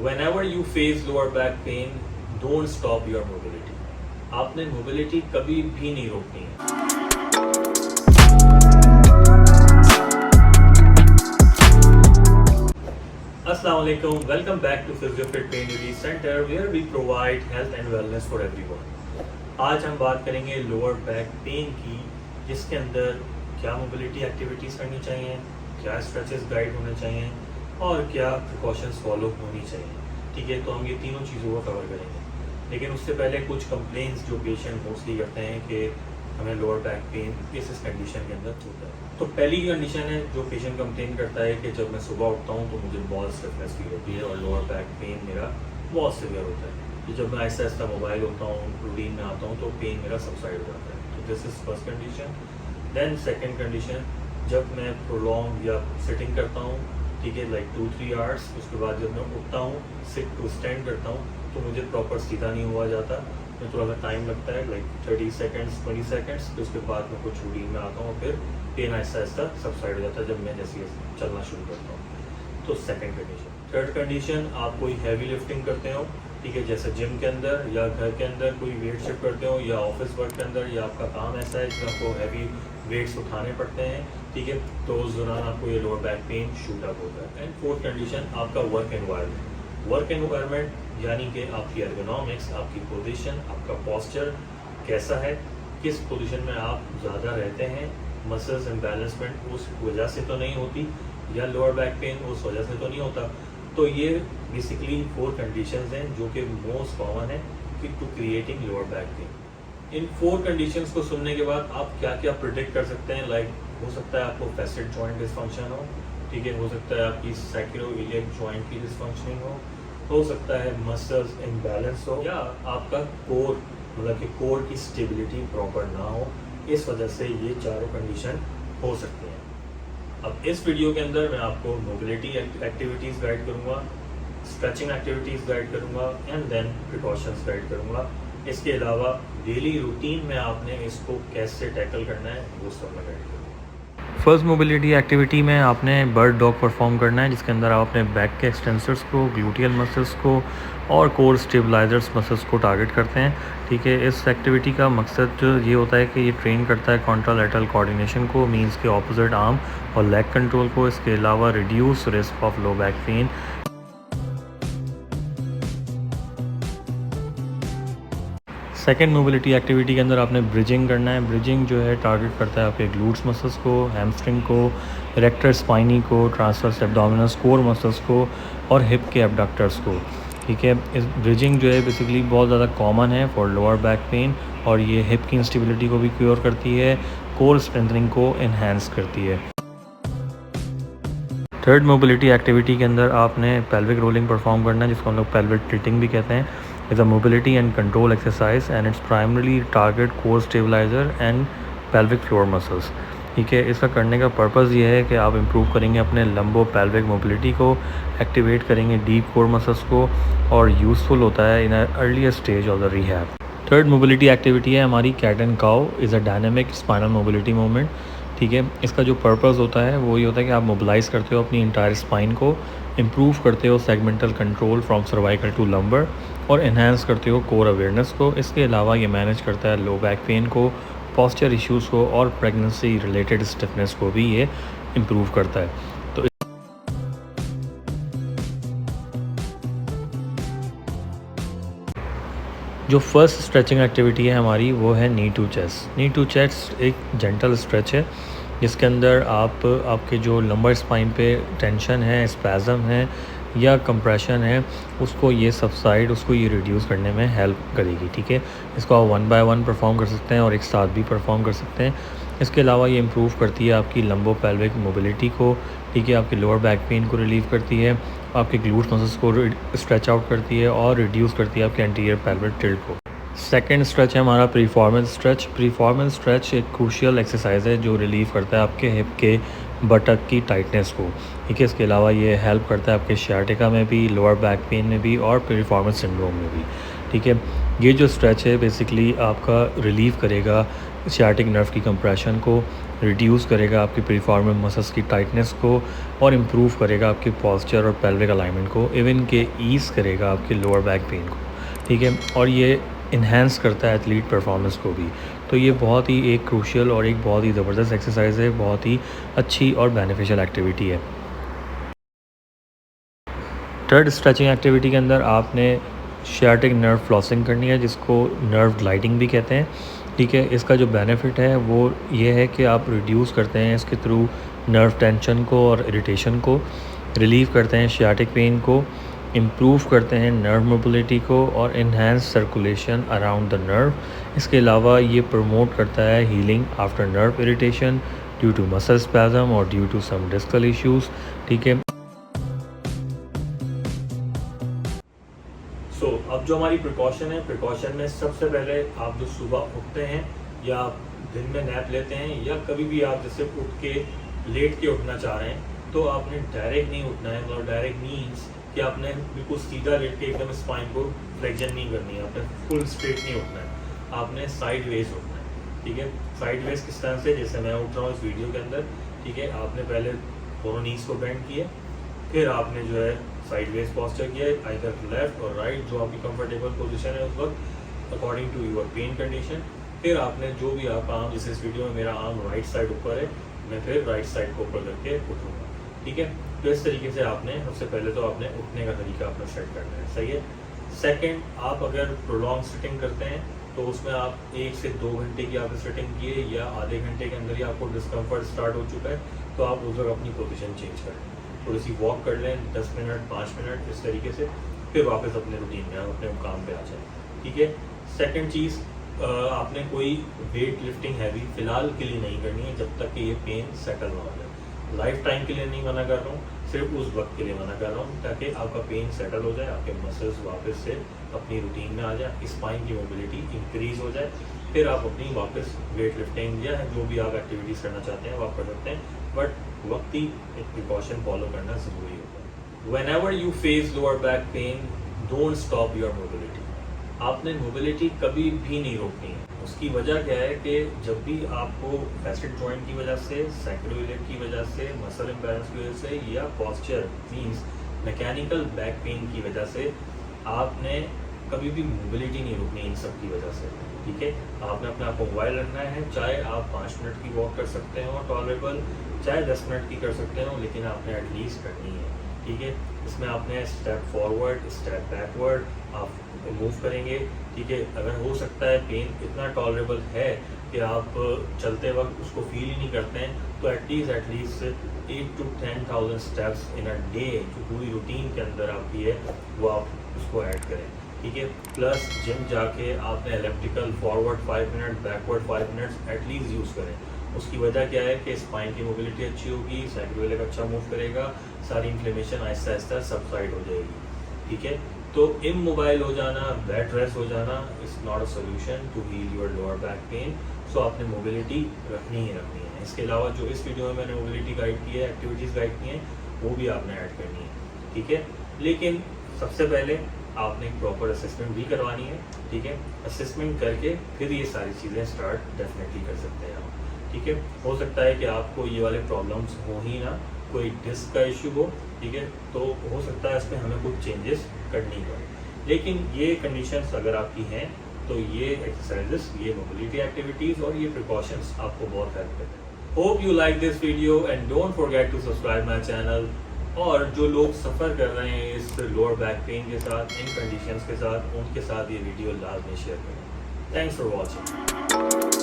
Whenever you face lower back pain, don't stop your mobility. आपने mobility कभी भी नहीं रोकनी है. Assalamu alaikum. Welcome back to PhysioFit Pain Relief Center, where we provide health and wellness for everyone. आज हम बात करेंगे lower back pain की, जिसके अंदर क्या मोबिलिटी एक्टिविटीज़ करनी चाहिए, क्या स्ट्रेचेस गाइड होने चाहिए और क्या प्रिकॉशंस फॉलो होनी चाहिए. ठीक है, तो हम ये तीनों चीज़ों को कवर करेंगे. लेकिन उससे पहले कुछ कंप्लेंट्स जो पेशेंट मोस्टली करते हैं कि हमें लोअर बैक पेन इस कंडीशन के अंदर होता है. तो पहली कंडीशन है जो पेशेंट कंप्लेन करता है कि जब मैं सुबह उठता हूँ तो मुझे बहुत स्टिफनेस फील होती है और लोअर बैक पेन मेरा बहुत सीवियर होता है. तो जब मैं आहिस्ता आहिस्ता मोबाइल होता हूँ, रूटीन में आता हूँ, तो पेन मेरा सबसाइड हो जाता है. तो this is first condition. Then second condition, जब मैं प्रोलॉन्ग या सिटिंग करता हूँ, ठीक है, लाइक 2-3 आवर्स, उसके बाद जब मैं उठता हूँ, सिट टू स्टैंड करता हूँ, तो मुझे प्रॉपर सीधा नहीं हुआ जाता. मैं थोड़ा सा टाइम लगता है, लाइक 30 सेकेंड्स 20 सेकेंड्स. फिर उसके बाद मैं कुछ रूटीन में आता हूँ, फिर पेन आहिस्ता आहिस्ता सबसाइड हो जाता है जब मैं जैसे चलना शुरू करता हूँ. तो सेकेंड कंडीशन. थर्ड कंडीशन, आप कोई हैवी लिफ्टिंग करते हो, ठीक है, जैसे जिम के अंदर या घर के अंदर कोई वेट शिफ्ट करते हो या ऑफिस वर्क के अंदर, या आपका काम ऐसा है जिसमें आपको हैवी वेट्स उठाने पड़ते हैं, ठीक है, तो उस दौरान आपको ये lower back pen shoot up होता है. एंड फोर्थ कंडीशन, आपका वर्क एनवायरनमेंट. वर्क एनवायरनमेंट यानी कि आपकी एर्गोनॉमिक्स, आपकी पोजीशन, आपका पोस्चर कैसा है, किस पोजीशन में आप ज़्यादा रहते हैं, मसल्स इम्बैलेंसमेंट उस वजह से तो नहीं होती, या लोअर बैक पेन उस वजह से तो नहीं होता. तो ये बेसिकली 4 कंडीशंस हैं जो कि मोस्ट कॉमन है कि to creating lower back pain. इन 4 कंडीशंस को सुनने के बाद आप क्या क्या प्रिडिक्ट कर सकते हैं. लाइक हो सकता है आपको फैसेट जॉइंट डिसफंक्शन हो, ठीक है, हो सकता है आपकी सैक्रोइलियक जॉइंट की डिसफंक्शनिंग हो सकता है मसल्स इम्बैलेंस हो, या आपका कोर मतलब कि कोर की स्टेबिलिटी प्रॉपर ना हो. इस वजह से ये चारों कंडीशन हो सकते हैं. अब इस वीडियो के अंदर मैं आपको मोबिलिटी एक्टिविटीज़ गाइड करूँगा, स्ट्रेचिंग एक्टिविटीज़ गाइड करूँगा एंड देन प्रिकॉशंस गाइड करूँगा. इसके अलावा डेली रूटीन में आपने इसको कैसे टैकल करना है वो सब मैं गाइड करूँगा. फर्स्ट मोबिलिटी एक्टिविटी में आपने बर्ड डॉग परफॉर्म करना है, जिसके अंदर आप अपने बैक के एक्सटेंसर्स को, ग्लूटियल मसल्स को और कोर स्टेबलाइजर्स मसल्स को टारगेट करते हैं. ठीक है, इस एक्टिविटी का मकसद ये होता है कि ये ट्रेन करता है कॉन्ट्रालैटरल कोऑर्डिनेशन को, मींस के ऑपोजिट आर्म और लेग कंट्रोल को. इसके अलावा reduce risk of low back pain. Second mobility activity के अंदर आपने ब्रिजिंग करना है. ब्रिजिंग जो है टारगेट करता है आपके ग्लूट्स मसल्स को, हैमस्ट्रिंग को, रेक्टर स्पाइनी को, ट्रांसवर्स एब्डोमिनस कोर मसल्स को और हिप के एबडक्टर्स को. ठीक है, इस ब्रिजिंग जो है बेसिकली बहुत ज़्यादा कॉमन है फॉर लोअर बैक पेन, और ये हिप की इंस्टेबिलिटी को भी क्योर करती है, कोर स्ट्रेंथनिंग को इन्हेंस करती है. थर्ड मोबिलिटी एक्टिविटी के अंदर आपने पेल्विक रोलिंग परफॉर्म करना है, जिसको हम लोग पेल्विक टिल्टिंग भी कहते हैं. Is a mobility and control exercise and it's primarily target core stabilizer and pelvic floor muscles. ठीक है, इसका करने का पर्पज़ ये है कि आप इम्प्रूव करेंगे अपने लंबो पेल्विक मोबिलिटी को, एक्टिवेट करेंगे डीप कोर मसल्स को, और यूज़फुल होता है in earlier stage of the rehab. Third mobility activity है हमारी cat and cow. Is a dynamic spinal mobility movement. ठीक है, इसका जो पर्पस होता है वो ये होता है कि आप मोबिलाइज़ करते हो अपनी इंटायर स्पाइन को, इम्प्रूव करते हो segmental control from cervical to lumbar, और इन्हेंस करते हो कोर अवेयरनेस को. इसके अलावा ये मैनेज करता है लो बैक पेन को, पॉस्चर इश्यूज़ को, और प्रेगनेंसी रिलेटेड स्टिफनेस को भी ये इम्प्रूव करता है. तो जो फर्स्ट स्ट्रेचिंग एक्टिविटी है हमारी वो है knee to chest. Knee to chest एक जेंटल स्ट्रेच है जिसके अंदर आप आपके जो लंबर स्पाइन पे टेंशन है, स्पैज़म है या कंप्रेशन है, उसको ये सबसाइड, उसको ये रिड्यूस करने में हेल्प करेगी. ठीक है, इसको आप 1 बाय 1 परफॉर्म कर सकते हैं और एक साथ भी परफॉर्म कर सकते हैं. इसके अलावा ये इम्प्रूव करती है आपकी लंबो पेल्विक मोबिलिटी को. ठीक है, आपकी लोअर बैक पेन को रिलीव करती है, आपके ग्लूट्स मसल्स को स्ट्रेच आउट करती है और रिड्यूस करती है आपके एंटीरियर पेल्विक टिल्ट को. सेकेंड स्ट्रेच है हमारा प्रीफॉर्मेंस स्ट्रेच. प्रीफॉर्मेंस स्ट्रेच एक क्रूशियल एक्सरसाइज है जो रिलीव करता है आपके हिप के बटक की टाइटनेस को. ठीक है, इसके अलावा ये हेल्प करता है आपके शियाटिका में भी, लोअर बैक पेन में भी और प्रीफॉर्मेंस सिंड्रोम में भी. ठीक है, ये जो स्ट्रेच है बेसिकली आपका रिलीव करेगा सियाटिक नर्व की कंप्रेशन को रिड्यूस करेगा आपकी प्रीफॉर्मल मसल्स की टाइटनेस को और इम्प्रूव करेगा आपकी पॉस्चर और पेल्विक अलाइनमेंट को, इवन के ईज़ करेगा आपकी लोअर बैक पेन को, ठीक है। और ये इन्हेंस करता है एथलीट परफॉर्मेंस को भी। तो ये बहुत ही एक क्रूशियल और एक बहुत ही ज़बरदस्त एक्सरसाइज है, बहुत ही अच्छी और बेनिफिशियल एक्टिविटी है। थर्ड स्ट्रेचिंग एक्टिविटी के अंदर आपने शियाटिक नर्व फ्लॉसिंग करनी है, जिसको नर्व ग्लाइडिंग भी कहते हैं, ठीक है। इसका जो बेनिफिट है वो ये है कि आप रिड्यूस करते हैं इसके थ्रू नर्व टेंशन को और इरिटेशन को, रिलीव करते हैं शियाटिक पेन को, इम्प्रूव करते हैं नर्व मोबिलिटी को और enhance circulation around the nerve. इसके अलावा ये प्रमोट करता है healing after nerve irritation due to muscle spasm और due to some discal issues, ठीक है। अब जो हमारी प्रिकॉशन में सबसे पहले आप जो सुबह उठते हैं या दिन में नैप लेते हैं या कभी भी आप जैसे उठ के लेट के उठना चाह रहे हैं, तो आपने डायरेक्ट नहीं उठना है। मतलब डायरेक्ट मीन्स कि आपने बिल्कुल सीधा लेट के एकदम स्पाइन को फ्लेक्शन नहीं करनी है, आपने फुल स्ट्रेट नहीं उठना है, आपने साइड वेज उठना है, ठीक है। साइड वेज किस तरह से, जैसे मैं उठ रहा हूँ इस वीडियो के अंदर, ठीक है। आपने पहले दोनों नीज को बेंड किए, फिर आपने जो है साइड वेज पॉस्चर किया, आइदर लेफ्ट और राइट, जो आपकी कंफर्टेबल पोजीशन है उस वक्त according to your pain condition. फिर आपने जो भी आप आर्म, जैसे इस वीडियो में मेरा आर्म राइट साइड ऊपर है, मैं फिर राइट साइड को ऊपर करके उठूँगा, ठीक है। तो इस तरीके से आपने सबसे पहले तो आपने उठने का तरीका अपना सेट करना है, सही है। सेकेंड, आप अगर प्रोलॉन्ग सिटिंग करते हैं तो उसमें आप 1 से 2 घंटे की आपने सिटिंग किए या आधे घंटे के अंदर ही आपको डिस्कम्फर्ट स्टार्ट हो चुका है, तो आप उस वक्त अपनी पोजीशन चेंज करें, थोड़ी सी वॉक कर लें 10 मिनट 5 मिनट इस तरीके से, फिर वापस अपने रूटीन में अपने काम पे आ जाए, ठीक है। सेकंड चीज़, आपने कोई वेट लिफ्टिंग हैवी फ़िलहाल के लिए नहीं करनी है जब तक कि ये पेन सेटल ना हो जाए। लाइफ टाइम के लिए नहीं मना कर रहा हूँ, सिर्फ उस वक्त के लिए मना कर रहा हूँ ताकि आपका पेन सेटल हो जाए, आपके मसल्स वापस से अपनी रूटीन में आ जाए, स्पाइन की मोबिलिटी इंक्रीज़ हो जाए, फिर आप अपनी वापस वेट लिफ्टिंग या जो भी आप एक्टिविटीज़ करना चाहते हैं वो आप कर सकते हैं। बट वक्त ही एक प्रिकॉशन फॉलो करना ज़रूरी होता है। Whenever you face lower back pain, don't stop your mobility. आपने मोबिलिटी कभी भी नहीं रोकनी है। उसकी वजह क्या है कि जब भी आपको फैसेट जॉइंट की वजह से, सैक्रोइलेट की वजह से, मसल इम्बैलेंस की वजह से या posture means mechanical back pain की वजह से आपने कभी भी मोबिलिटी नहीं रोकनी इन सब की वजह से, ठीक है। आपने अपने आप को मोबाइल रखना है, चाहे आप 5 मिनट की वॉक कर सकते हो टॉलरेबल, चाहे 10 मिनट की कर सकते हो, लेकिन आपने एटलीस्ट करनी है, ठीक है। इसमें आपने स्टेप फॉरवर्ड स्टेप बैकवर्ड आप मूव करेंगे, ठीक है। अगर हो सकता है पेन इतना टॉलरेबल है कि आप चलते वक्त उसको फील ही नहीं करते हैं, तो at least 8 to 10,000 steps in a day जो पूरी रूटीन के अंदर आपकी है वो आप उसको ऐड करें, ठीक है। प्लस जिम जाके आपने elliptical forward 5 minute backward 5 minutes at least use करें। उसकी वजह क्या है कि स्पाइन की मोबिलिटी अच्छी होगी, सैक्रोइलेट अच्छा मूव करेगा, सारी इन्फ्लेमेशन आहिस्ता आहिस्ता सबसाइड हो जाएगी, ठीक है। तो इमोबाइल हो जाना, बेड रेस्ट हो जाना is not a solution to heal your lower back pain. So आपने मोबिलिटी रखनी ही रखनी है। इसके अलावा जो इस वीडियो में मैंने मोबिलिटी गाइड की है, एक्टिविटीज़ गाइड की हैं, वो भी आपने ऐड करनी है, ठीक है। लेकिन सबसे पहले आपने एक प्रॉपर असेसमेंट भी करवानी है, ठीक है। असेसमेंट करके फिर ये सारी चीज़ें स्टार्ट डेफिनेटली कर सकते हैं आप, ठीक है। हो सकता है कि आपको ये वाले प्रॉब्लम्स हो ही ना, कोई डिस्क का इशू हो, ठीक है, तो हो सकता है इसमें हमें कुछ चेंजेस करनी पड़े, लेकिन ये कंडीशंस अगर आपकी हैं तो ये एक्सरसाइजेस, ये मोबिलिटी एक्टिविटीज़ और ये प्रिकॉशंस आपको बहुत हेल्प करते हैं। Hope you like this video and don't forget to subscribe my channel. और जो लोग सफ़र कर रहे हैं इस लोअर बैक पेन के साथ, इन कंडीशंस के साथ, उनके साथ ये वीडियो लाजमी शेयर करें। Thanks for watching.